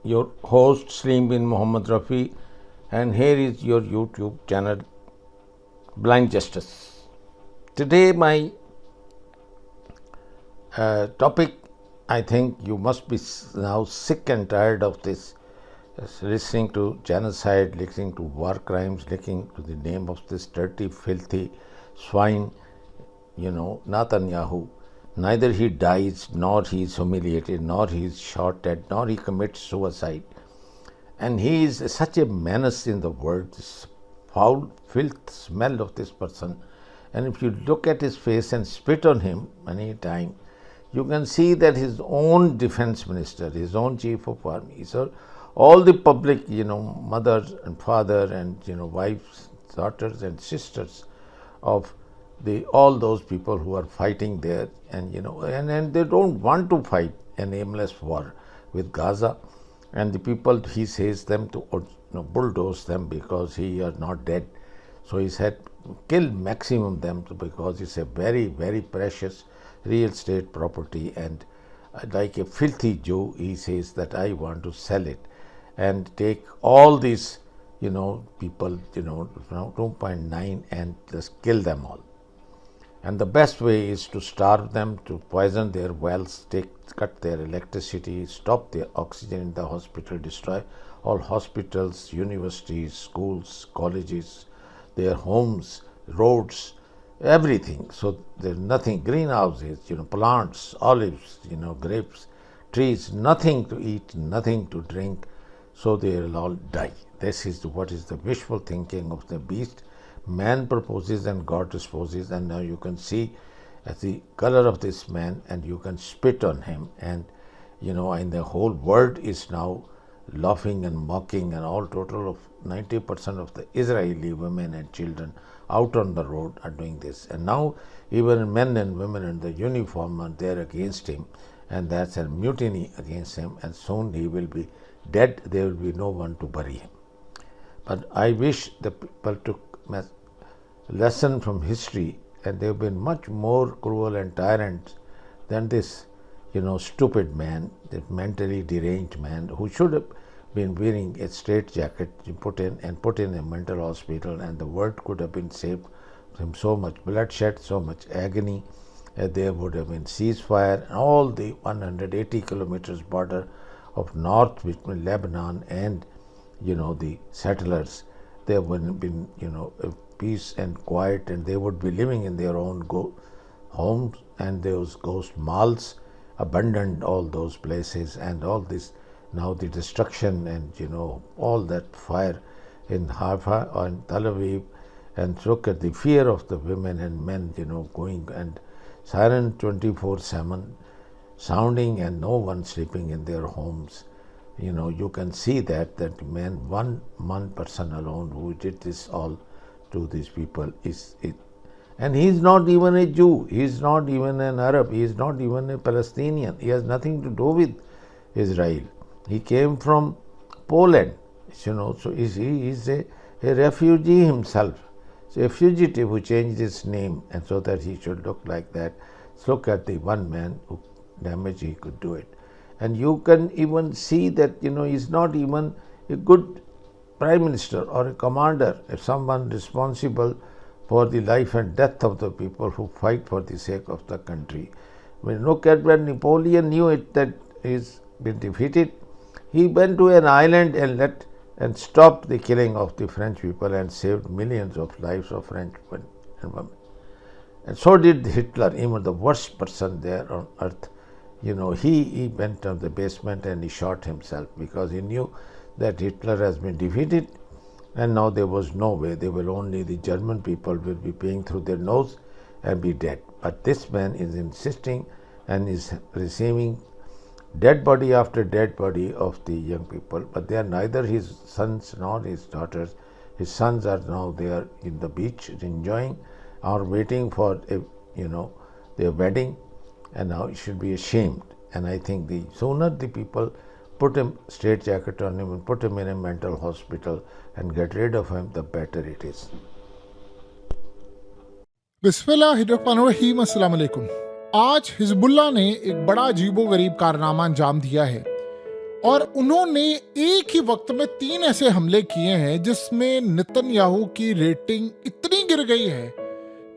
your host Slim bin Muhammad Rafi, and here is your YouTube channel Blind Justice. Today, my topic, I think you must be now sick and tired of this, listening to genocide, listening to war crimes, listening to the name of this dirty, filthy swine, Netanyahu. Neither he dies, nor he is humiliated, nor he is shot at, nor he commits suicide. And he is such a menace in the world, this foul filth smell of this person. And if you look at his face and spit on him any time, you can see that his own defense minister, his own chief of army, so all the public, mothers and father and wives, daughters and sisters of all those people who are fighting there, and and they don't want to fight an aimless war with Gaza, and the people, he says them to bulldoze them because he are not dead. So he said kill maximum them because it's a very, very precious real estate property, and like a filthy Jew, he says that I want to sell it and take all these people, 2.9, and just kill them all. And the best way is to starve them, to poison their wells, cut their electricity, stop their oxygen in the hospital, destroy all hospitals, universities, schools, colleges, their homes, roads, everything. So there's nothing, greenhouses, plants, olives, grapes, trees, nothing to eat, nothing to drink. So they will all die. This is what is the wishful thinking of the beast. Man proposes and God disposes, and now you can see the color of this man, and you can spit on him, and and the whole world is now laughing and mocking, and all total of 90% of the Israeli women and children out on the road are doing this. And now even men and women in the uniform are there against him, and that's a mutiny against him, and soon he will be dead. There will be no one to bury him. But I wish the people took a lesson from history, and they have been much more cruel and tyrant than this stupid man, this mentally deranged man who should have been wearing a straitjacket, put in a mental hospital, and the world could have been saved from so much bloodshed, so much agony. There would have been ceasefire, and all the 180 kilometers border of north between Lebanon and the settlers, there would have been peace and quiet, and they would be living in their own homes, and those ghost malls abandoned all those places, and all this now the destruction and all that fire in Haifa or in Tel Aviv, and look at the fear of the women and men going, and siren 24/7 sounding, and no one sleeping in their homes. You can see that man, one person alone who did this all to these people is it. And he is not even a Jew, he is not even an Arab, he is not even a Palestinian, he has nothing to do with Israel. He came from Poland, so he is a refugee himself. So a fugitive who changed his name, and so that he should look like that. So look at the one man who damage he could do it. And you can even see that he's not even a good prime minister or a commander, someone responsible for the life and death of the people who fight for the sake of the country. Look at when Napoleon knew it that he's been defeated, he went to an island and stopped the killing of the French people and saved millions of lives of French men and women. And so did Hitler, even the worst person there on earth. He went to the basement and he shot himself because he knew that Hitler has been defeated, and now there was no way. They will only, the German people will be paying through their nose and be dead. But this man is insisting and is receiving dead body after dead body of the young people, but they are neither his sons nor his daughters. His sons are now there in the beach enjoying or waiting for their wedding, and now it should be ashamed. And I think the sooner the people put a straitjacket on him and put him in a mental hospital and get rid of him, the better it is. बिस्मिल्लाहिर्रहमानिर्रहीम, अस्सलाम वालेकुम। आज Hezbollah ने एक बड़ा अजीबो गरीब कारनामा अंजाम दिया है और उन्होंने एक ही वक्त में 3 ऐसे हमले किए हैं जिसमें नेतन्याहू की रेटिंग इतनी गिर गई है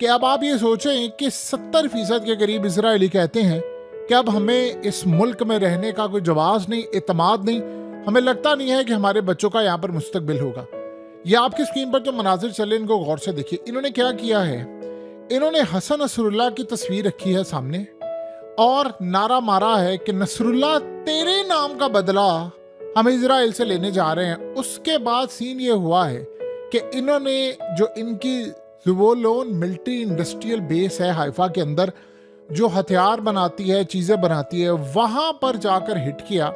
कि अब आप ये सोचें कि 70% के करीब इजरायली कहते हैं कि अब हमें इस मुल्क में रहने का कोई जवाब नहीं, एतमाद नहीं, हमें लगता नहीं है कि हमारे बच्चों का यहाँ पर मुस्तकबिल होगा। ये आपकी स्क्रीन पर जो मनाजिर चले इनको गौर से देखिए। इन्होंने क्या किया है, इन्होंने हसन नसरुल्लाह की तस्वीर रखी है सामने और नारा मारा है कि नसरुल्लाह तेरे नाम का बदला हम इजराइल से लेने जा रहे हैं। उसके बाद सीन ये हुआ है कि इन्होंने जो इनकी ज़ुवोलोन मिलिट्री इंडस्ट्रियल बेस है हाइफा के अंदर, जो हथियार बनाती है, चीज़ें बनाती है, वहाँ पर जाकर हिट किया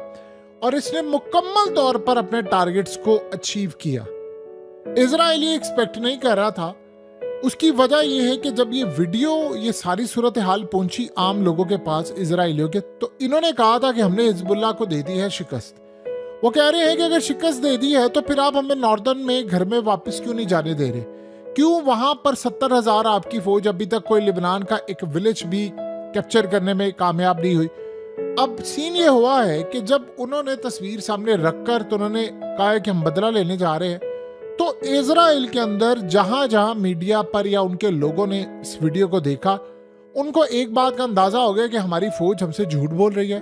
और इसने मुकम्मल तौर पर अपने टारगेट्स को अचीव किया। इजराइल ये एक्सपेक्ट नहीं कर रहा था। उसकी वजह यह है कि जब ये वीडियो, ये सारी सूरत हाल पहुंची आम लोगों के पास, इजराइलियों के, तो इन्होंने कहा था कि हमने हिजबुल्लाह को दे दी है शिकस्त। वो कह रहे हैं कि अगर शिकस्त दे दी है तो फिर आप हमें नॉर्दर्न में घर में वापस क्यों नहीं जाने दे रहे? क्यों वहां पर 70,000 आपकी फौज, अभी तक कोई लिबनान का एक विलेज भी कैप्चर करने में कामयाब नहीं हुई। अब सीन ये हुआ है कि जब उन्होंने तस्वीर सामने रखकर तो उन्होंने कहा कि हम बदला लेने जा रहे हैं, तो इजराइल के अंदर जहां जहां मीडिया पर या उनके लोगों ने इस वीडियो को देखा, उनको एक बात का अंदाजा हो गया कि हमारी फौज हमसे झूठ बोल रही है।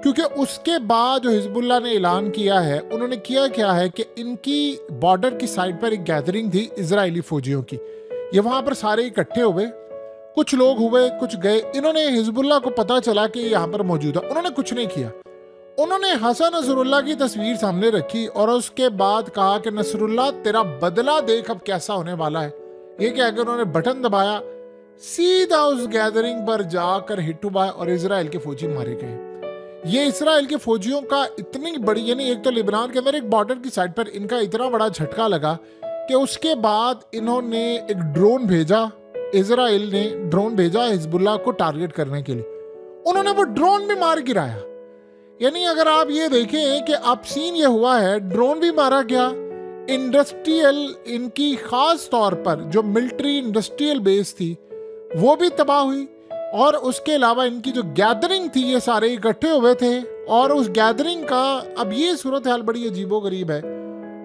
क्योंकि उसके बाद जो हिजबुल्लाह ने ऐलान किया है, उन्होंने किया क्या है कि इनकी बॉर्डर की साइड पर एक गैदरिंग थी इजरायली फौजियों की। ये वहां पर सारे इकट्ठे हुए, कुछ लोग हुए, कुछ गए। इन्होंने हिजबुल्लाह को पता चला कि यहाँ पर मौजूद है, उन्होंने कुछ नहीं किया। उन्होंने हसन नसरुल्लाह की तस्वीर सामने रखी और उसके बाद कहा कि नसरुल्लाह तेरा बदला देख अब कैसा होने वाला है। ये कहकर उन्होंने बटन दबाया, सीधा उस गैदरिंग पर जाकर हिट हुआ और इजराइल के फौजी मारे गए। ये इसराइल के फौजियों का इतनी बड़ी, यानी एक तो लिबनान के अंदर एक बॉर्डर की साइड पर इनका इतना बड़ा झटका लगा कि उसके बाद इन्होंने एक ड्रोन भेजा, इजराइल ने ड्रोन भेजा हिजबुल्लाह को टारगेट करने के लिए। उन्होंने वो ड्रोन भी मार गिराया। यानी अगर आप ये देखें कि अब सीन ये हुआ है, ड्रोन भी मारा गया, इंडस्ट्रियल, इनकी खास तौर पर जो मिलिट्री इंडस्ट्रियल बेस थी वो भी तबाह हुई, और उसके अलावा इनकी जो गैदरिंग थी, ये सारे इकट्ठे हुए थे और उस गैदरिंग का, अब ये सूरत हाल बड़ी अजीबो गरीब है,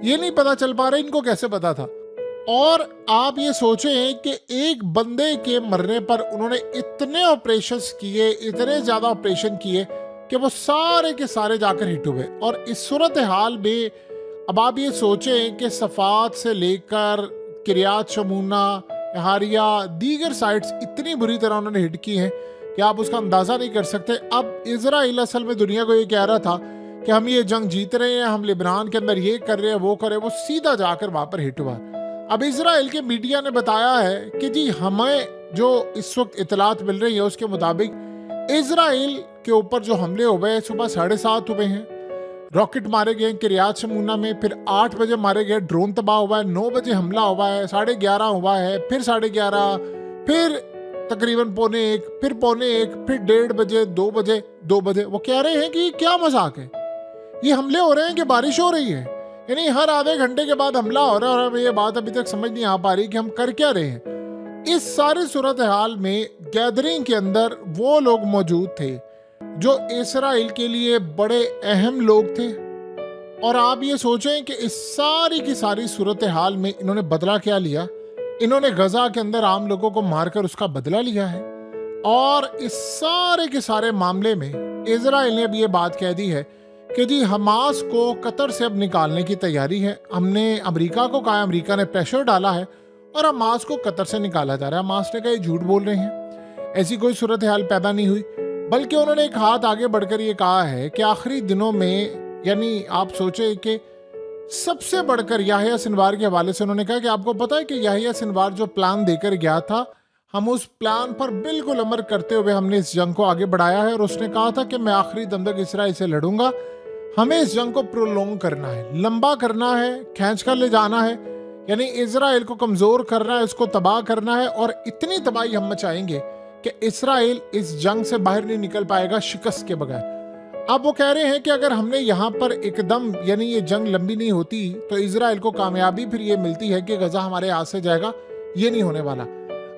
ये नहीं पता चल पा रहा इनको कैसे पता था। और आप ये सोचें कि एक बंदे के मरने पर उन्होंने इतने ऑपरेशंस किए, इतने ज्यादा ऑपरेशन किए कि वो सारे के सारे जाकर हिट हुए। और इस सूरत हाल में अब आप ये सोचें कि सफात से लेकर किरियात शमूना, हारिया, दीगर साइट्स इतनी बुरी तरह उन्होंने हिट की हैं कि आप उसका अंदाजा नहीं कर सकते। अब इजराइल असल में दुनिया को ये कह रहा था कि हम ये जंग जीत रहे हैं, हम लिबनान के अंदर ये कर रहे हैं, वो कर रहे हैं, वो सीधा जाकर वहां पर हिट हुआ। अब इजराइल के मीडिया ने बताया है कि जी हमें जो इस वक्त इतलात मिल रही है उसके मुताबिक इजराइल के ऊपर जो हमले हुए सुबह 7:30 हुए हैं, रॉकेट मारे गए किरियात शमूना में, फिर 8 बजे मारे गए, ड्रोन तबाह हुआ है, 9 बजे हमला हुआ है, 11:30 हुआ है, फिर 11:30, फिर तकरीबन 1:45, फिर 1:45, फिर 1:30 बजे, 2 बजे, 2 बजे। वो कह रहे हैं कि क्या मजाक है, ये हमले हो रहे हैं कि बारिश हो रही है? यानी हर आधे घंटे के बाद हमला हो रहा है और हमें ये बात अभी तक समझ नहीं आ पा रही कि हम कर क्या रहे हैं। इस सारी सूरत हाल में गैदरिंग के अंदर वो लोग मौजूद थे जो इसराइल के लिए बड़े अहम लोग थे। और आप ये सोचें कि इस सारी की सारी सूरत हाल में इन्होंने बदला क्या लिया? इन्होंने गजा के अंदर आम लोगों को मारकर उसका बदला लिया है। और इस सारे के सारे मामले में इजराइल ने अब ये बात कह दी है कि जी हमास को कतर से अब निकालने की तैयारी है। हमने अमेरिका को कहा, अमेरिका ने प्रेशर डाला है और हमास को कतर से निकाला जा रहा है। हमास ने कहा झूठ बोल रहे हैं, ऐसी कोई सूरत हाल पैदा नहीं हुई। बल्कि उन्होंने एक हाथ आगे बढ़कर ये कहा है कि आखिरी दिनों में, यानी आप सोचे कि सबसे बढ़कर याहिया सिनवार के हवाले से उन्होंने कहा कि आपको पता है कि याहिया सिनवार जो प्लान देकर गया था, हम उस प्लान पर बिल्कुल अमल करते हुए हमने इस जंग को आगे बढ़ाया है। और उसने कहा था कि मैं आखिरी दम तक इसराइल से लड़ूंगा, हमें इस जंग को प्रोलोंग करना है, लंबा करना है, खींच कर ले जाना है, यानी इजराइल को कमजोर करना है, उसको तबाह करना है। और इतनी तबाही हम मचाएंगे कि इसराइल इस जंग से बाहर नहीं निकल पाएगा शिकस्त के बगैर। अब वो कह रहे हैं कि अगर हमने यहाँ पर एकदम, यानी ये जंग लंबी नहीं होती तो इजराइल को कामयाबी फिर ये मिलती है कि गजा हमारे हाथ से जाएगा, ये नहीं होने वाला।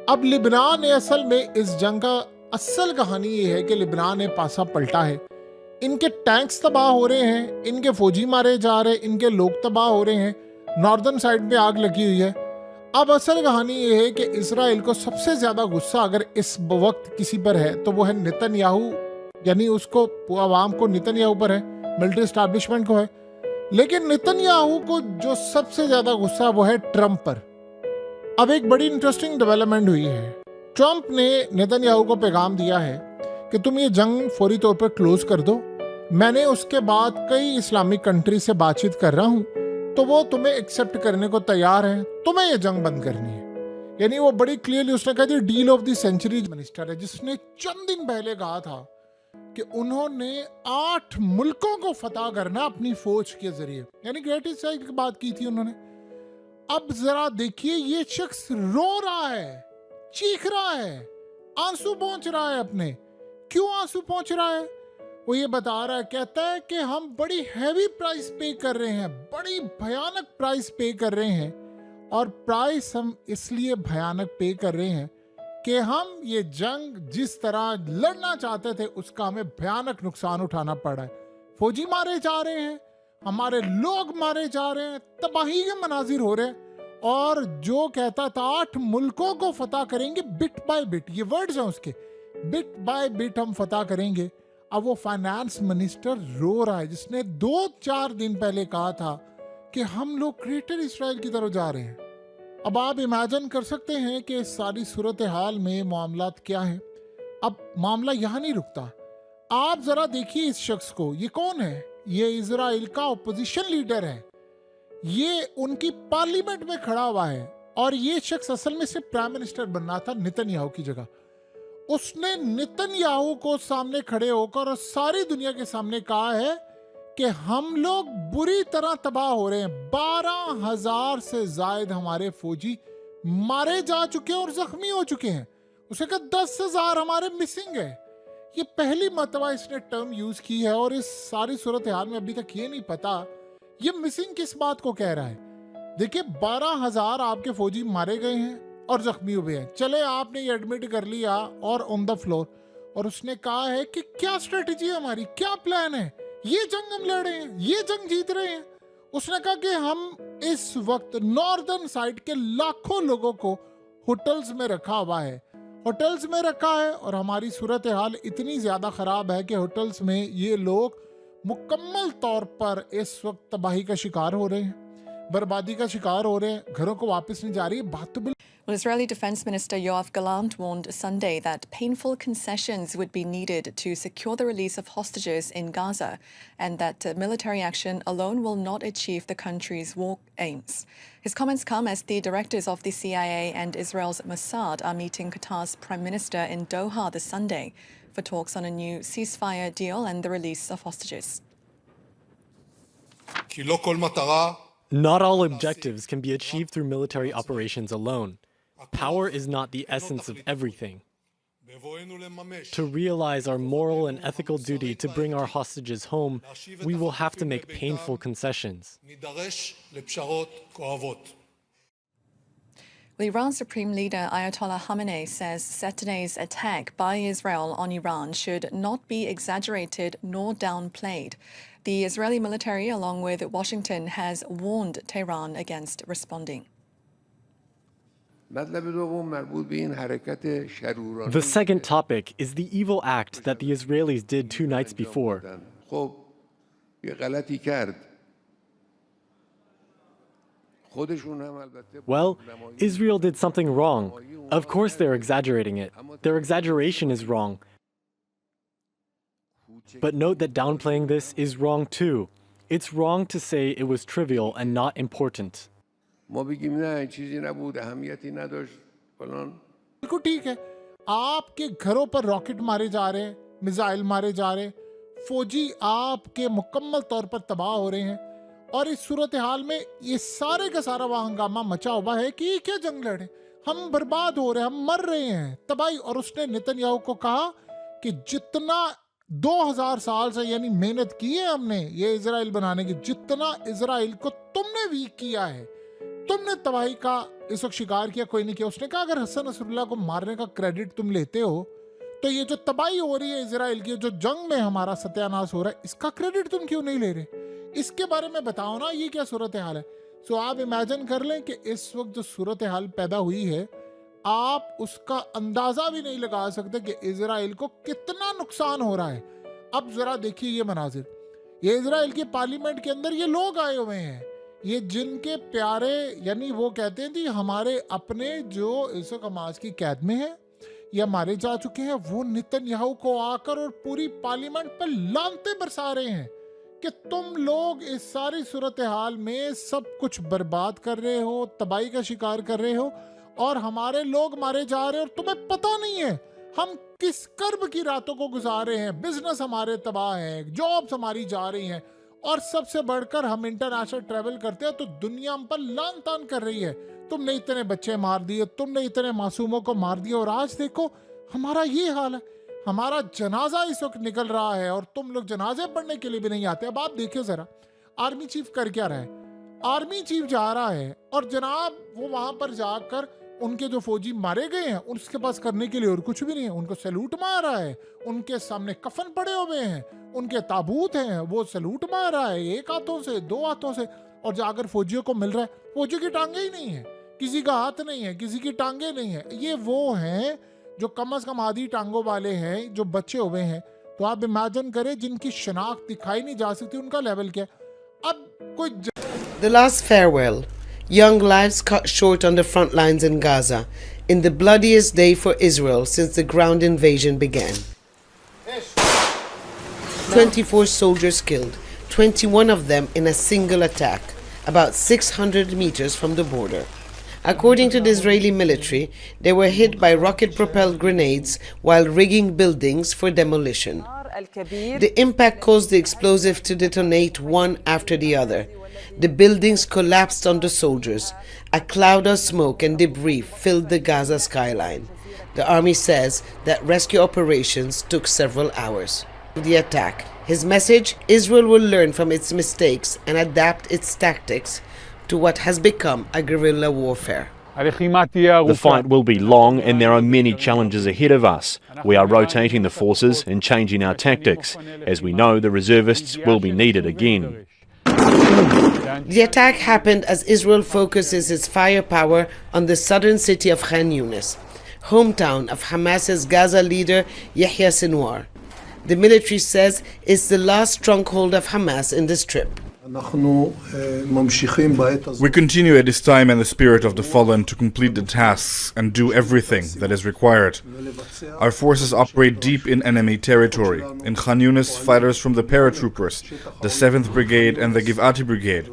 अब लिबनान ने असल में इस जंग का असल कहानी ये है कि लिबनान ने पासा पलटा है। इनके टैंक्स तबाह हो रहे हैं, इनके फौजी मारे जा रहे हैं, इनके लोग तबाह हो रहे हैं, नॉर्दर्न साइड में आग लगी हुई है। अब असल कहानी ये है कि इसराइल को सबसे ज्यादा गुस्सा अगर इस वक्त किसी पर है तो वो है नेतन्याहू, यानी उसको आवाम को नेतन्याहू पर है, मिलिट्री एस्टैब्लिशमेंट को है। लेकिन नेतन्याहू को जो सबसे ज्यादा गुस्सा वो है ट्रंप पर। अब एक बड़ी इंटरेस्टिंग डेवलपमेंट हुई है। ट्रंप ने नेतन्याहू को पैगाम दिया है कि तुम ये जंग फौरी तौर पर क्लोज कर दो। मैंने उसके बाद कई इस्लामिक कंट्री से बातचीत कर रहा हूं, तो वो तुम्हें एक्सेप्ट करने को तैयार है, तुम्हें ये जंग बंद करनी है। यानी वो बड़ी क्लियरली उसने कहा था deal of the century minister है, जिसने चंद दिन पहले कहा था कि उन्होंने 8 मुल्कों को फतह करना अपनी फौज के जरिए, यानी ग्रेट ईस्ट की बात की थी उन्होंने। अब जरा देखिए, ये शख्स रो रहा है, चीख रहा है, आंसू पहुंच रहा है अपने। क्यों आंसू पहुंच रहा है? वो ये बता रहा है, कहता है कि हम बड़ी हैवी प्राइस पे कर रहे हैं, बड़ी भयानक प्राइस पे कर रहे हैं। और प्राइस हम इसलिए भयानक पे कर रहे हैं कि हम ये जंग जिस तरह लड़ना चाहते थे उसका हमें भयानक नुकसान उठाना पड़ा है। फौजी मारे जा रहे हैं, हमारे लोग मारे जा रहे हैं, तबाही के मनाजिर हो रहे हैं। और जो कहता था 8 मुल्कों को फतह करेंगे बिट बाय बिट, ये वर्ड्स हैं उसके, बिट बाय बिट हम फतह करेंगे। अब वो फाइनेंस मिनिस्टर रो रहा है, जिसने 2-4 दिन पहले कहा था कि हम लोग ग्रेटर इसराइल की तरफ जा रहे हैं। अब आप इमेजिन कर सकते हैं कि इस सारी सूरत हाल में मामलात क्या है। अब मामला यहाँ नहीं रुकता। आप जरा देखिए इस शख्स को, ये कौन है? ये इजराइल का ऑपोजिशन लीडर है, ये उनकी पार्लियामेंट में खड़ा हुआ है। और ये शख्स असल में सिर्फ प्राइम मिनिस्टर बनना था नेतन्याहू की जगह। उसने नेतन्याहू को सामने खड़े होकर और सारी दुनिया के सामने कहा है कि हम लोग बुरी तरह तबाह हो रहे हैं। 12,000 से ज्यादा हमारे फौजी मारे जा चुके हैं और जख्मी हो चुके हैं। उसे कहा 10,000 हमारे मिसिंग है। ये पहली मर्तबा इसने टर्म यूज की है और इस सारी सूरत हाल में अभी तक ये नहीं पता ये मिसिंग किस बात को कह रहा है। देखिए 12,000 आपके फौजी मारे गए हैं और जख्मी हुए हैं। चले आपने ये एडमिट कर लिया और ऑन द फ्लोर, और उसने कहा है कि क्या स्ट्रेटेजी है हमारी, क्या प्लान है, ये जंग हम लड़ रहे हैं, ये जंग जीत रहे हैं। उसने कहा कि हम इस वक्त नॉर्दर्न साइड के लाखों लोगों को होटल्स में रखा हुआ है, होटल्स में रखा है। और हमारी सूरत हाल इतनी ज्यादा खराब है कि होटल्स में ये लोग मुकम्मल तौर पर इस वक्त तबाही का शिकार हो रहे हैं, बर्बादी का शिकार हो रहे हैं, घरों को वापस नहीं जा रही है। बात तो Well, Israeli Defense Minister Yoav Gallant warned Sunday that painful concessions would be needed to secure the release of hostages in Gaza, and that military action alone will not achieve the country's war aims. His comments come as the directors of the CIA and Israel's Mossad are meeting Qatar's Prime Minister in Doha this Sunday for talks on a new ceasefire deal and the release of hostages. Not all objectives can be achieved through military operations alone. Power is not the essence of everything. To realize our moral and ethical duty to bring our hostages home, we will have to make painful concessions. Iran's Supreme Leader Ayatollah Khamenei says Saturday's attack by Israel on Iran should not be exaggerated nor downplayed. The Israeli military, along with Washington, has warned Tehran against responding. The second topic is the evil act that the Israelis did 2 nights before. Well, Israel did something wrong. Of course they're exaggerating it. Their exaggeration is wrong. But note that downplaying this is wrong too. It's wrong to say it was trivial and not important. बिल्कुल ठीक है, आपके घरों पर rocket मारे जा रहे हैं, मिसाइल मारे जा रहे हैं, फौजी आपके मुकम्मल तौर पर तबाह हो रहे हैं। और इस सूरत हाल में ये सारे का सारा वहाँ हंगामा मचा हुआ है कि ये क्या जंग लड़े, हम बर्बाद हो रहे हैं, हम मर रहे हैं, तबाही। और उसने नेतन्याहू को कहा कि जितना 2000 साल से यानी मेहनत की है हमने ये इजराइल बनाने की, जितना इजराइल को तुमने वीक किया है, तुमने तबाही का इस वक्त शिकार किया, कोई नहीं किया। उसने कहा अगर हसन नसरुल्लाह को मारने का क्रेडिट तुम लेते हो तो ये जो तबाही हो रही है इजराइल की, जो जंग में हमारा सत्यानाश हो रहा है, इसका क्रेडिट तुम क्यों नहीं ले रहे? इसके बारे में बताओ ना, ये क्या सूरत हाल है। सो आप इमेजिन कर लें कि इस वक्त जो सूरत हाल पैदा हुई है, आप उसका अंदाजा भी नहीं लगा सकते कि इजराइल को कितना नुकसान हो रहा है। अब जरा देखिए ये मनाजिर, ये इजराइल की पार्लियामेंट के अंदर ये लोग आए हुए हैं, ये जिनके प्यारे, यानी वो कहते हैं जी हमारे अपने जो इस वक्त हमास की कैद में है या मारे जा चुके हैं, वो नेतन्याहू को आकर और पूरी पार्लियामेंट पर लानते बरसा रहे हैं कि तुम लोग इस सारी सूरत हाल में सब कुछ बर्बाद कर रहे हो, तबाही का शिकार कर रहे हो, और हमारे लोग मारे जा रहे हैं और तुम्हें पता नहीं है हम किस कर्ब की रातों को गुजार रहे हैं, बिजनेस हमारे तबाह हैं, जॉब्स हमारी जा रही हैं, और सबसे बढ़कर हम इंटरनेशनल ट्रैवल करते हैं तो दुनिया हम पर लान तान कर रही है, तुमने इतने बच्चे मार दिए, तुमने इतने मासूमों को मार दिया, और आज देखो हमारा ये हाल है, हमारा जनाजा इस वक्त निकल रहा है और तुम लोग जनाजे पढ़ने के लिए भी नहीं आते। अब आप देखिए जरा, आर्मी चीफ कर क्या रहा है? आर्मी चीफ जा रहा है और जनाब वो वहां पर जाकर उनके जो फौजी मारे गए हैं उसके पास करने के लिए और कुछ भी नहीं है, उनको सैल्यूट मार रहा है, उनके सामने कफन पड़े हुए हैं, उनके ताबूत हैं, वो सैल्यूट मार रहा है एक हाथों से, दो हाथों से, और जाकर फौजियों को मिल रहा है, फौजियों की टांगे ही नहीं है, किसी का हाथ नहीं है, किसी की टांगे नहीं है। ये वो हैं जो कम से कम आधी टांगों वाले हैं, जो बचे हुए हैं। तो आप इमेजिन करें जिनकी शनाख्त दिखाई नहीं जा सकती, उनका लेवल क्या है। अब कोई The last farewell. Young lives cut short on the front lines in Gaza in the bloodiest day for Israel since the ground invasion began. 24 soldiers killed, 21 of them in a single attack, about 600 meters from the border. According to the Israeli military, they were hit by rocket-propelled grenades while rigging buildings for demolition. The impact caused the explosive to detonate one after the other. The buildings collapsed on the soldiers. A cloud of smoke and debris filled the Gaza skyline. The army says that rescue operations took several hours. The attack. His message: Israel will learn from its mistakes and adapt its tactics to what has become a guerrilla warfare. The fight will be long and there are many challenges ahead of us. We are rotating the forces and changing our tactics, as we know the reservists will be needed again. The attack happened as Israel focuses its firepower on the southern city of Khan Yunis, hometown of Hamas's Gaza leader Yahya Sinwar. The military says it's the last stronghold of Hamas in the Strip. We continue at this time in the spirit of the fallen to complete the tasks and do everything that is required. Our forces operate deep in enemy territory. In Khan Yunis, fighters from the paratroopers, the 7th Brigade and the Givati Brigade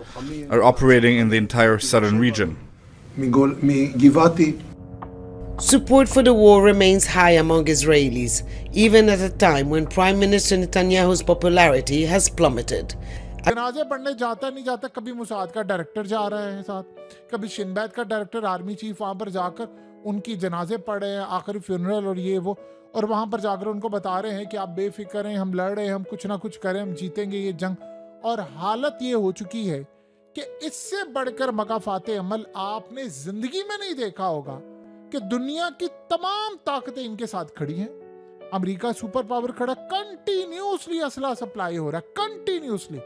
are operating in the entire southern region. Support for the war remains high among Israelis, even at a time when Prime Minister Netanyahu's popularity has plummeted. जनाजे पढ़ने जाता नहीं जाता, कभी Mossad का director जा रहा है साथ, कभी शिनबैत का डायरेक्टर आर्मी चीफ वहाँ पर जाकर उनकी जनाजे पढ़ रहे हैं, आखिरी फ्यूनरल और ये वो, और वहाँ पर जाकर उनको बता रहे हैं कि आप बेफिक्र हैं, हम लड़ रहे हैं, हम कुछ ना कुछ करें, हम जीतेंगे ये जंग। और हालत ये हो चुकी है कि इससे बढ़कर मकाफाते अमल आपने जिंदगी में नहीं देखा होगा कि दुनिया की तमाम ताकतें इनके साथ खड़ी हैं। अमेरिका सुपर पावर खड़ा, कंटिन्यूसली असला सप्लाई हो रहा है, कंटिन्यूसली।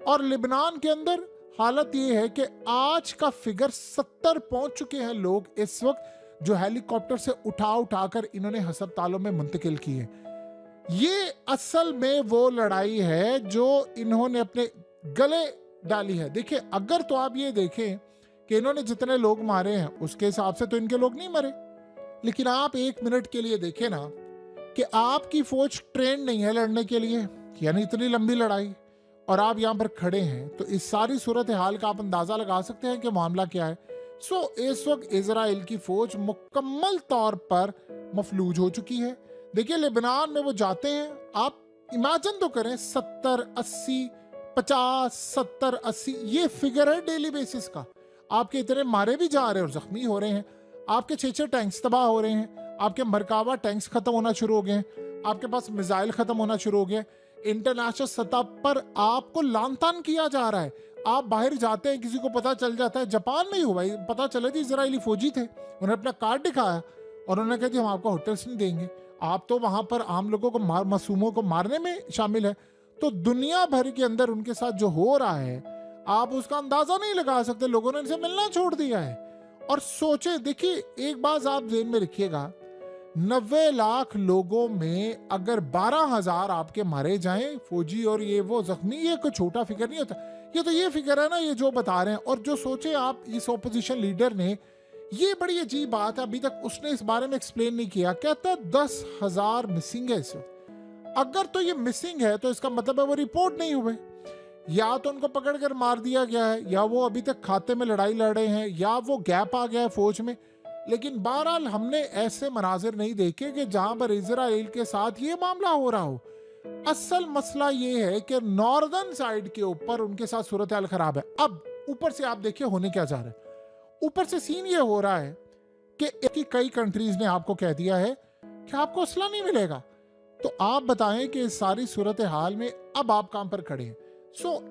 और लिबनान के अंदर हालत ये है कि आज का फिगर 70 पहुंच चुके हैं लोग इस वक्त जो हेलीकॉप्टर से उठाकर इन्होंने हस्पतालों में मुंतकिल किए। ये असल में वो लड़ाई है जो इन्होंने अपने गले डाली है। देखिए, अगर तो आप ये देखें कि इन्होंने जितने लोग मारे हैं उसके हिसाब से तो इनके लोग नहीं मरे, लेकिन आप एक मिनट के लिए देखें ना कि आपकी फौज ट्रेन नहीं है लड़ने के लिए, यानी इतनी लंबी लड़ाई, और आप यहाँ पर खड़े हैं, तो इस सारी सूरत हाल का आप अंदाजा लगा सकते हैं कि मामला क्या है। इस वक्त इजराइल की फौज मुकम्मल तौर पर मफलूज हो चुकी है। देखिए, लेबनान में वो जाते हैं, आप इमेजिन तो करें, 70, 80, 50, 70, 80 ये फिगर है डेली बेसिस का। आपके इतने मारे भी जा रहे हैं और जख्मी हो रहे हैं, आपके 6 टैंक्स तबाह हो रहे हैं, आपके मरकाबा टैंक्स खत्म होना शुरू हो गए, आपके पास मिसाइल खत्म होना शुरू हो गए, इंटरनेशनल सतह पर आपको लानतान किया जा रहा है। आप बाहर जाते हैं, किसी को पता चल जाता है, जापान में ही हुआ, पता चला जी इजरायली फौजी थे, उन्होंने अपना कार्ड दिखाया और उन्होंने कहा जी हम आपको होटल्स नहीं देंगे, आप तो वहां पर आम लोगों को मासूमों को मारने में शामिल है। तो दुनिया भर के अंदर उनके साथ जो हो रहा है आप उसका अंदाजा नहीं लगा सकते। लोगों ने इनसे मिलना छोड़ दिया है। और सोचे, देखिए एक बात आप ध्यान में रखिएगा, 90 लाख लोगों में अगर 12,000 आपके मारे जाएं फौजी और ये वो जख्मी, ये कोई छोटा फिगर नहीं होता। ये तो ये फिगर है ना ये जो बता रहे हैं। और जो सोचे आप, इस ऑपोजिशन लीडर ने, ये बड़ी अजीब बात है, अभी तक उसने इस बारे में एक्सप्लेन नहीं किया। कहता 10,000 मिसिंग है इस वक्त। अगर तो ये मिसिंग है तो इसका मतलब है वो रिपोर्ट नहीं हुए, या तो उनको पकड़ कर मार दिया गया है, या वो अभी तक खाते में लड़ाई लड़े हैं, या वो गैप आ गया है फौज में। लेकिन बहरहाल हमने ऐसे मनाजिर नहीं देखे कि जहां पर इजराइल के साथ ये मामला हो रहा हो। असल मसला ये है कि नॉर्दर्न साइड के ऊपर उनके साथ सूरत हाल खराब है। अब ऊपर से आप देखिए होने क्या जा रहा है। ऊपर से सीन ये हो रहा है कि कई कंट्रीज ने आपको कह दिया है कि आपको असला नहीं मिलेगा। तो आप बताएं कि इस सारी सूरत हाल में अब आप काम पर खड़े हैं।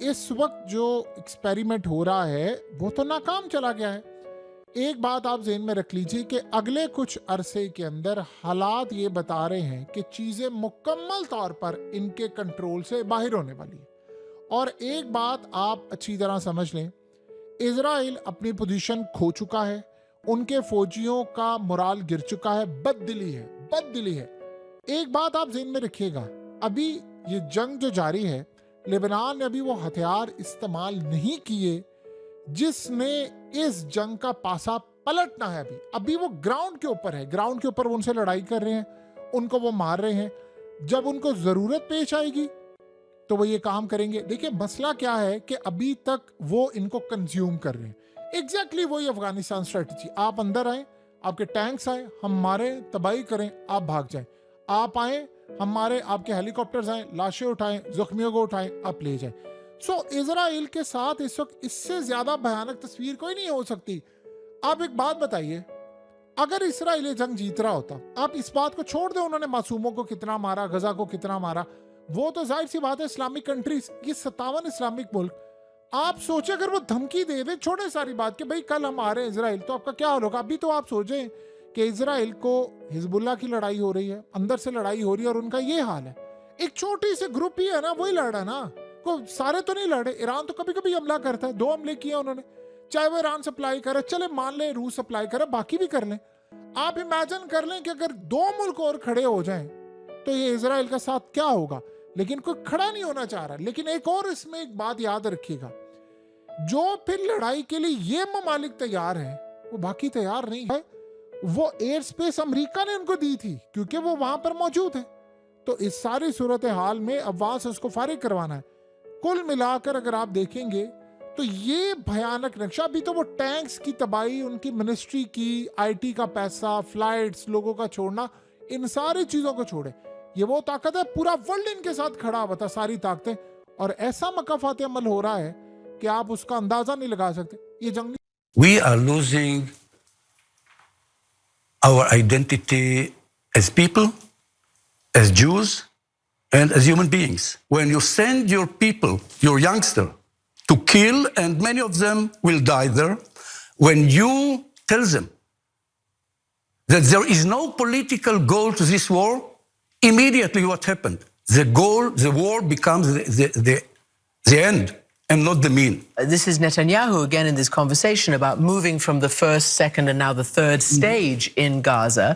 इस वक्त जो एक्सपेरिमेंट हो रहा है वो तो नाकाम चला गया है। एक बात आप ज़हन में रख लीजिए कि अगले कुछ अरसे के अंदर हालात ये बता रहे हैं कि चीज़ें मुकम्मल तौर पर इनके कंट्रोल से बाहर होने वाली है। और एक बात आप अच्छी तरह समझ लें, इजराइल अपनी पोजीशन खो चुका है, उनके फौजियों का मोराल गिर चुका है, बददिली है। एक बात आप ज़हन में रखिएगा, अभी ये जंग जो जारी है, लेबनान ने अभी वो हथियार इस्तेमाल नहीं किए जिसने इस जंग का पासा पलटना है। अभी वो ग्राउंड के ऊपर है, ग्राउंड के ऊपर वो उनसे लड़ाई कर रहे हैं, उनको वो मार रहे हैं। जब उनको जरूरत पेश आएगी तो वो ये काम करेंगे। देखिए मसला क्या है कि अभी तक वो इनको कंज्यूम कर रहे हैं। एग्जैक्टली वही अफगानिस्तान स्ट्रेटजी। आप अंदर आए, आपके टैंक्स आए, हम मारे, तबाही करें, आप भाग जाएं। आप आए, हमारे आपके हेलीकॉप्टर्स आए, लाशें उठाएं, जख्मियों को उठाएं, आप ले जाएं। इजराइल के साथ इस वक्त इससे ज्यादा भयानक तस्वीर कोई नहीं हो सकती। आप एक बात बताइए, अगर इजराइल जंग जीत रहा होता, आप इस बात को छोड़ दे उन्होंने मासूमों को कितना मारा, गजा को कितना मारा, वो तो जाहिर सी बात है इस्लामिक कंट्रीज, ये 57 इस्लामिक मुल्क। आप सोचे अगर वो धमकी दे दे, छोड़े सारी बात कि भाई कल हम आ रहे हैं इजराइल, तो आपका क्या हाल होगा। अभी तो आप सोचें कि इजराइल को हिजबुल्लाह की लड़ाई हो रही है, अंदर से लड़ाई हो रही है और उनका ये हाल है। एक छोटी सी ग्रुप ही है ना, वही लड़ रहा है ना, को सारे तो नहीं लड़े। ईरान तो कभी कभी हमला करता है, 2 हमले किए उन्होंने, चाहे वो ईरान सप्लाई करे, चले मान ले रूस सप्लाई करे, बाकी भी कर लें। आप इमेजिन कर लें कि अगर 2 मुल्क और खड़े हो जाएं तो ये इजराइल का साथ क्या होगा। लेकिन कोई खड़ा नहीं होना चाह रहा। लेकिन एक और इसमें एक बात याद रखिएगा, जो फिर लड़ाई के लिए ये ममालिक तैयार हैं वो बाकी तैयार नहीं है। वो एयर स्पेस अमेरिका ने उनको दी थी क्योंकि वो वहां पर मौजूद है। तो इस सारी सूरत हाल में अब वहां से उसको फारिग करवाना है। कुल मिलाकर अगर आप देखेंगे तो ये भयानक नक्शा। अभी तो वो टैंक्स की तबाही, उनकी मिनिस्ट्री की, आईटी का पैसा, फ्लाइट्स, लोगों का छोड़ना, इन सारी चीजों को छोड़े, ये वो ताकत है, पूरा वर्ल्ड इनके साथ खड़ा हुआ था, सारी ताकतें। और ऐसा मकाफात अमल हो रहा है कि आप उसका अंदाजा नहीं लगा सकते। ये जंग We are losing our identity as people, as Jews, and as human beings. When you send your people, your youngster, to kill, and many of them will die there, when you tell them that there is no political goal to this war, immediately what happened? The goal, the war becomes the end and not the mean. This is Netanyahu again in this conversation about moving from the first, second, and now the third stage in Gaza.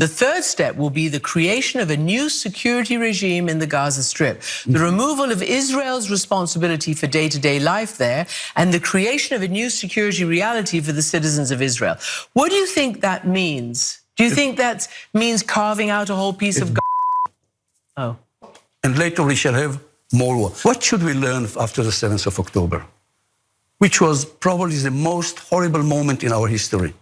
The third step will be the creation of a new security regime in the Gaza Strip, the removal of Israel's responsibility for day-to-day life there, and the creation of a new security reality for the citizens of Israel. What do you think that means? Do you think that means carving out a whole piece of Gaza? Oh. And later we shall have more war. What should we learn after the 7th of October, which was probably the most horrible moment in our history?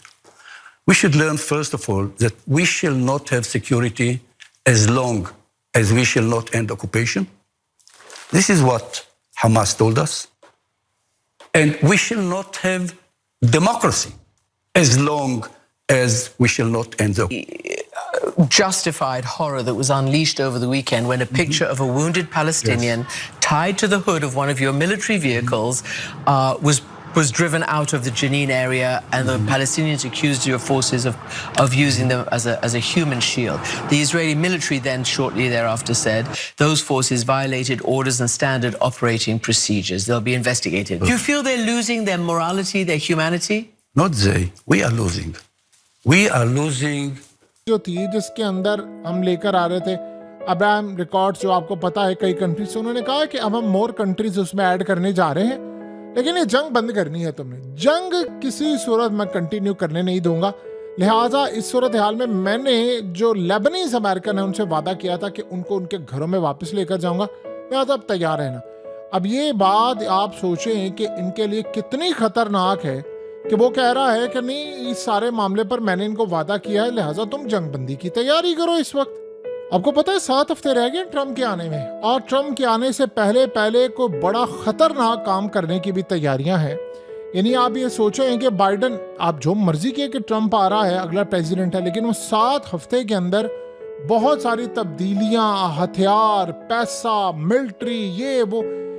We should learn, first of all, that we shall not have security as long as we shall not end occupation. This is what Hamas told us. And we shall not have democracy as long as we shall not end the justified horror that was unleashed over the weekend when a picture of a wounded Palestinian tied to the hood of one of your military vehicles was was driven out of the Jenin area, and the Palestinians accused your forces of using them as a human shield. The Israeli military then shortly thereafter said those forces violated orders and standard operating procedures. They'll be investigated. Do you feel they're losing their morality, their humanity? Not they. We are losing. We are losing. जो थी जिसके अंदर हम लेकर आ रहे थे Abraham records, जो आपको पता है कई कंट्रीज से, उन्होंने कहा कि अब हम मोर कंट्रीज उसमें ऐड करने जा रहे हैं, लेकिन ये जंग बंद करनी है तुमने, जंग किसी सूरत में कंटिन्यू करने नहीं दूंगा। लिहाजा इस सूरत हाल में मैंने जो लेबनीज अमेरिकन है उनसे वादा किया था कि उनको उनके घरों में वापस लेकर जाऊंगा, लिहाजा अब तैयार है ना। अब ये बात आप सोचें कि इनके लिए कितनी खतरनाक है कि वो कह रहा है कि नहीं, इस सारे मामले पर मैंने इनको वादा किया है, लिहाजा तुम जंग बंदी की तैयारी करो। इस वक्त आपको पता है 7 हफ्ते रह गए ट्रम्प के आने में, और ट्रम्प के आने से पहले को बड़ा खतरनाक काम करने की भी तैयारियां हैं। यानी आप ये सोचें कि बाइडन, आप जो मर्जी किए कि ट्रम्प आ रहा है, अगला प्रेसिडेंट है, लेकिन वो 7 हफ्ते के अंदर बहुत सारी तब्दीलियां, हथियार, पैसा, मिलिट्री,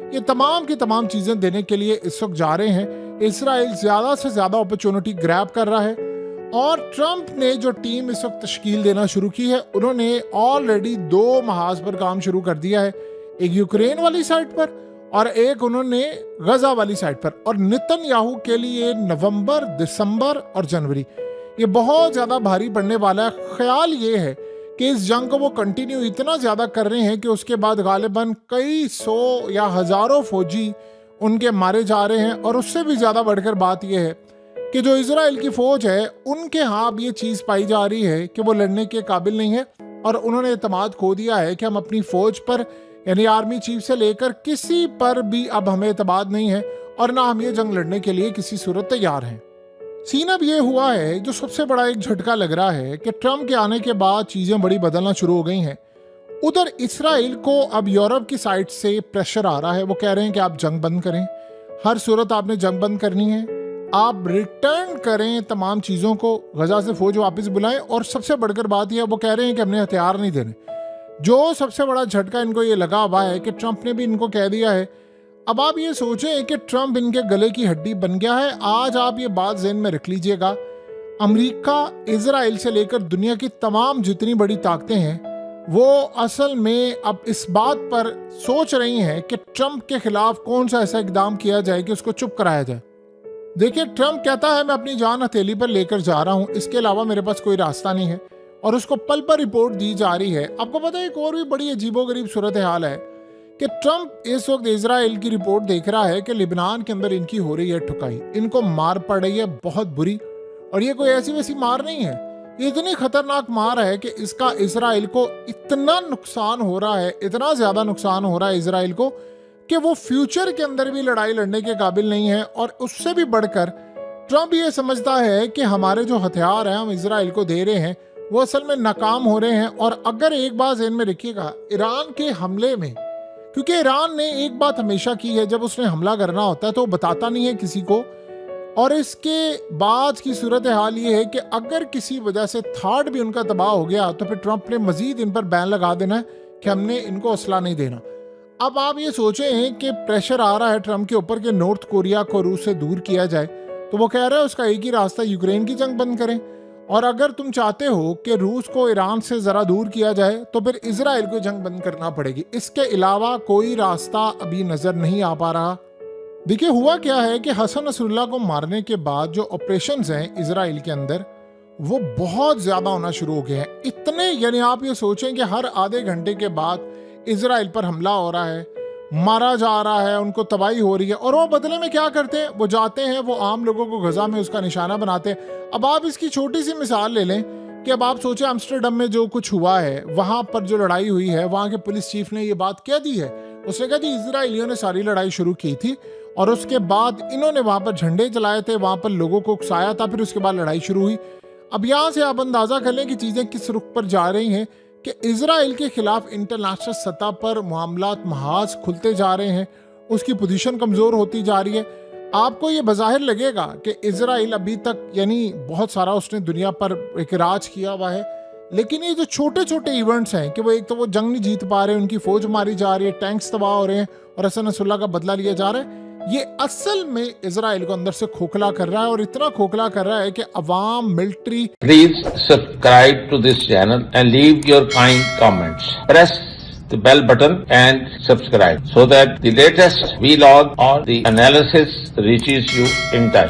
ये तमाम की तमाम चीजें देने के लिए इस वक्त जा रहे हैं। इसराइल ज्यादा से ज्यादा अपॉर्चुनिटी ग्रैब कर रहा है, और ट्रम्प ने जो टीम इस वक्त तश्कील देना शुरू की है, उन्होंने ऑलरेडी 2 महाज पर काम शुरू कर दिया है, एक यूक्रेन वाली साइड पर और एक उन्होंने गजा वाली साइड पर। और नेतन्याहू के लिए नवंबर, दिसंबर और जनवरी ये बहुत ज्यादा भारी पड़ने वाला है। ख्याल ये है कि इस जंग को वो कंटिन्यू इतना ज्यादा कर रहे हैं कि उसके बाद गालिबन कई 100 या हजारों फौजी उनके मारे जा रहे हैं। और उससे भी ज्यादा बढ़कर बात यह है कि जो इजराइल की फौज है उनके यहाँ अब ये चीज पाई जा रही है कि वो लड़ने के काबिल नहीं है, और उन्होंने एतमाद खो दिया है कि हम अपनी फौज पर, यानी आर्मी चीफ से लेकर किसी पर भी अब हमें एतमाद नहीं है, और ना हम ये जंग लड़ने के लिए किसी सूरत तैयार हैं। सीन अब ये हुआ है, जो सबसे बड़ा एक झटका लग रहा है कि ट्रम्प के आने के बाद चीजें बड़ी बदलना शुरू हो गई हैं। उधर इसराइल को अब यूरोप की साइड से प्रेशर आ रहा है, वो कह रहे हैं कि आप जंग बंद करें, हर सूरत आपने जंग बंद करनी है, आप रिटर्न करें तमाम चीज़ों को, गजा से फौज वापस बुलाएं, और सबसे बढ़कर बात यह, वो कह रहे हैं कि हमने हथियार नहीं देने। जो सबसे बड़ा झटका इनको ये लगा हुआ है कि ट्रम्प ने भी इनको कह दिया है। अब आप ये सोचें कि ट्रम्प इनके गले की हड्डी बन गया है। आज आप ये बात ज़हन में रख लीजिएगा, अमेरिका, इजराइल से लेकर दुनिया की तमाम जितनी बड़ी ताकतें हैं, वो असल में अब इस बात पर सोच रही हैं कि ट्रम्प के खिलाफ कौन सा ऐसा इकदाम किया जाए कि उसको चुप कराया जाए। देखिए, ट्रम्प कहता है मैं अपनी जान हथेली पर लेकर जा रहा हूं, इसके अलावा मेरे पास कोई रास्ता नहीं है, और उसको पल पर रिपोर्ट दी जा रही है। आपको पता है एक और भी बड़ी अजीबोगरीब सूरत हाल है कि ट्रम्प इस वक्त इजराइल की रिपोर्ट देख रहा है कि लिबनान के अंदर इनकी हो रही है ठुकाई, इनको मार पड़ रही है बहुत बुरी, और ये कोई ऐसी वैसी मार नहीं है, ये इतनी खतरनाक मार है कि इसका इजराइल को इतना नुकसान हो रहा है, इतना ज्यादा नुकसान हो रहा है इजराइल को कि वो फ्यूचर के अंदर भी लड़ाई लड़ने के काबिल नहीं है। और उससे भी बढ़कर ट्रम्प ये समझता है कि हमारे जो हथियार हैं हम इजराइल को दे रहे हैं वो असल में नाकाम हो रहे हैं। और अगर एक बात ज़हन में रखिएगा, ईरान के हमले में, क्योंकि ईरान ने एक बात हमेशा की है, जब उसने हमला करना होता है तो वो बताता नहीं है किसी को, और इसके बाद की सूरत हाल ये है कि अगर किसी वजह से थर्ड भी उनका तबाह हो गया तो फिर ट्रम्प ने मजीद इन पर बैन लगा देना है कि हमने इनको असला नहीं देना। अब आप ये सोचें कि प्रेशर आ रहा है ट्रम्प के ऊपर कि नॉर्थ कोरिया को रूस से दूर किया जाए, तो वो कह रहा है उसका एक ही रास्ता, यूक्रेन की जंग बंद करें, और अगर तुम चाहते हो कि रूस को ईरान से ज़रा दूर किया जाए तो फिर इजराइल को जंग बंद करना पड़ेगी। इसके अलावा कोई रास्ता अभी नज़र नहीं आ पा रहा। देखिए, हुआ क्या है कि हसन नसरुल्लाह को मारने के बाद जो ऑपरेशंस हैं इजराइल के अंदर वो बहुत ज़्यादा होना शुरू हो गए हैं। इतने, यानी आप ये सोचें कि हर आधे घंटे के बाद इजराइल पर हमला हो रहा है, मारा जा रहा है, उनको तबाही हो रही है, और वो बदले में क्या करते हैं, वो जाते हैं, वो आम लोगों को गजा में उसका निशाना बनाते हैं। अब आप इसकी छोटी सी मिसाल ले लें कि अब आप सोचें एम्स्टर्डम में जो कुछ हुआ है, वहाँ पर जो लड़ाई हुई है, वहाँ के पुलिस चीफ ने ये बात कह दी है, उसने कहा जी इजराइलियों ने सारी लड़ाई शुरू की थी, और उसके बाद इन्होंने वहाँ पर झंडे जलाए थे, वहाँ पर लोगों को उकसाया था, फिर उसके बाद लड़ाई शुरू हुई। अब यहाँ से आप अंदाज़ा कर लें कि चीज़ें किस रुख पर जा रही हैं कि इजराइल के खिलाफ इंटरनेशनल सतह पर मामलात महाज खुलते जा रहे हैं, उसकी पोजीशन कमज़ोर होती जा रही है। आपको ये बज़ाहिर लगेगा कि इजराइल अभी तक, यानी बहुत सारा उसने दुनिया पर एक राज किया हुआ है, लेकिन ये जो छोटे छोटे इवेंट्स हैं कि वो एक तो वो जंग नहीं जीत पा रहे, उनकी फौज मारी जा रही है, टैंक्स तबाह हो रहे हैं, और हसन नसरुल्लाह का बदला लिया जा रहा है, ये असल में इजराइल को अंदर से खोखला कर रहा है, और इतना खोखला कर रहा है कि अवाम, military. Please subscribe to this channel and leave your kind comments. Press the bell button and subscribe so that the latest vlog or the analysis reaches you in time.